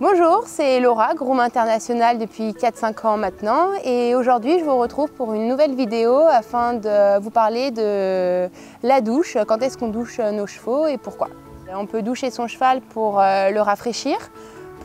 Bonjour, c'est Laura, groom international depuis 4-5 ans maintenant et aujourd'hui je vous retrouve pour une nouvelle vidéo afin de vous parler de la douche, quand est-ce qu'on douche nos chevaux et pourquoi. On peut doucher son cheval pour le rafraîchir,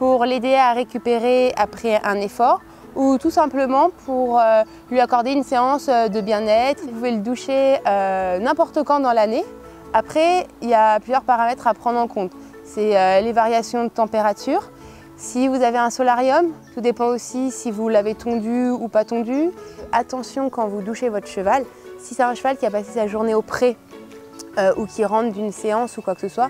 pour l'aider à récupérer après un effort ou tout simplement pour lui accorder une séance de bien-être. Vous pouvez le doucher n'importe quand dans l'année. Après, il y a plusieurs paramètres à prendre en compte. C'est les variations de température. Si vous avez un solarium, tout dépend aussi si vous l'avez tondu ou pas tondu. Attention quand vous douchez votre cheval, si c'est un cheval qui a passé sa journée au pré ou qui rentre d'une séance ou quoi que ce soit,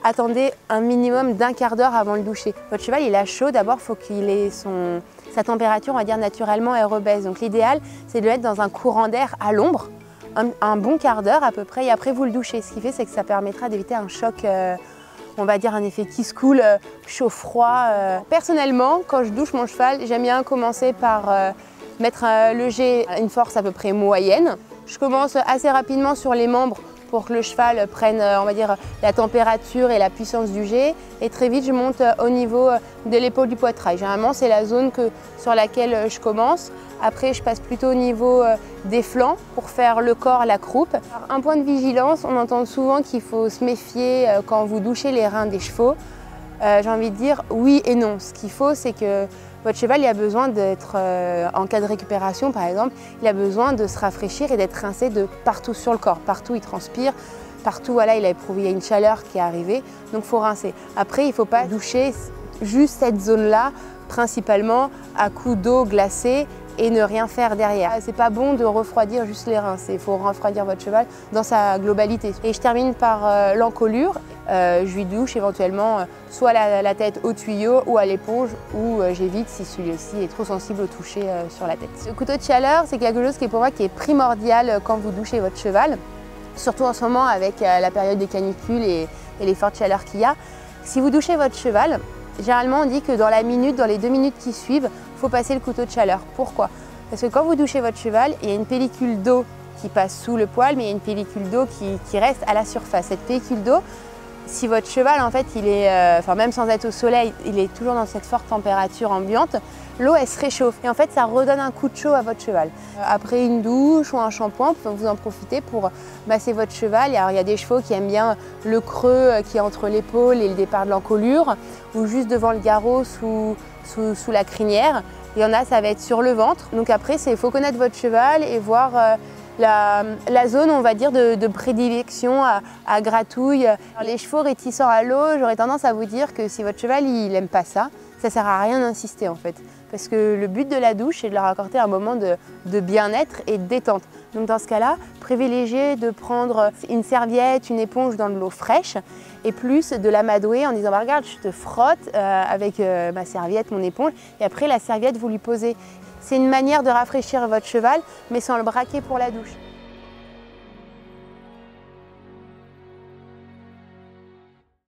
attendez un minimum d'un quart d'heure avant le doucher. Votre cheval il a chaud, d'abord il faut qu'il ait sa température, on va dire naturellement, elle rebaisse. Donc l'idéal c'est de le mettre dans un courant d'air à l'ombre, un bon quart d'heure à peu près, et après vous le douchez. Ce qui fait c'est que ça permettra d'éviter un choc, on va dire un effet kiss-cool, chaud-froid. Personnellement, quand je douche mon cheval, j'aime bien commencer par mettre le jet à une force à peu près moyenne. Je commence assez rapidement sur les membres pour que le cheval prenne, on va dire, la température et la puissance du jet. Et très vite, je monte au niveau de l'épaule du poitrail. Généralement, c'est la zone sur laquelle je commence. Après, je passe plutôt au niveau des flancs pour faire le corps, la croupe. Un point de vigilance, on entend souvent qu'il faut se méfier quand vous douchez les reins des chevaux. J'ai envie de dire oui et non. Ce qu'il faut, c'est que votre cheval il a besoin d'être, en cas de récupération par exemple, il a besoin de se rafraîchir et d'être rincé de partout sur le corps. Partout il transpire, partout voilà, il a éprouvé, il y a une chaleur qui est arrivée, donc il faut rincer. Après, il ne faut pas doucher juste cette zone-là, principalement à coups d'eau glacée et ne rien faire derrière. C'est pas bon de refroidir juste les reins, il faut refroidir votre cheval dans sa globalité. Et je termine par l'encolure. Je lui douche éventuellement soit la tête au tuyau ou à l'éponge, ou j'évite si celui-ci est trop sensible au toucher sur la tête. Le couteau de chaleur, c'est quelque chose qui est pour moi qui est primordial quand vous douchez votre cheval, surtout en ce moment avec la période des canicules et les fortes chaleurs qu'il y a. Si vous douchez votre cheval, généralement on dit que dans les 2 minutes qui suivent, il faut passer le couteau de chaleur. Pourquoi? Parce que quand vous douchez votre cheval, il y a une pellicule d'eau qui passe sous le poil, mais il y a une pellicule d'eau qui reste à la surface. Cette pellicule d'eau, si votre cheval, en fait, il est, même sans être au soleil, il est toujours dans cette forte température ambiante, l'eau, elle se réchauffe. Et en fait, ça redonne un coup de chaud à votre cheval. Après une douche ou un shampoing, vous en profitez pour masser votre cheval. Alors, il y a des chevaux qui aiment bien le creux qui est entre l'épaule et le départ de l'encolure, ou juste devant le garrot sous la crinière. Il y en a, ça va être sur le ventre. Donc après, il faut connaître votre cheval et voir la zone, on va dire, de prédilection à gratouille. Alors, les chevaux réticents à l'eau, j'aurais tendance à vous dire que si votre cheval il n'aime pas ça, ça ne sert à rien d'insister en fait. Parce que le but de la douche, c'est de leur accorder un moment de bien-être et de détente. Donc dans ce cas-là, privilégiez de prendre une serviette, une éponge dans de l'eau fraîche et plus de l'amadouer en disant bah, regarde, je te frotte avec ma serviette, mon éponge, et après la serviette, vous lui posez. C'est une manière de rafraîchir votre cheval, mais sans le braquer pour la douche.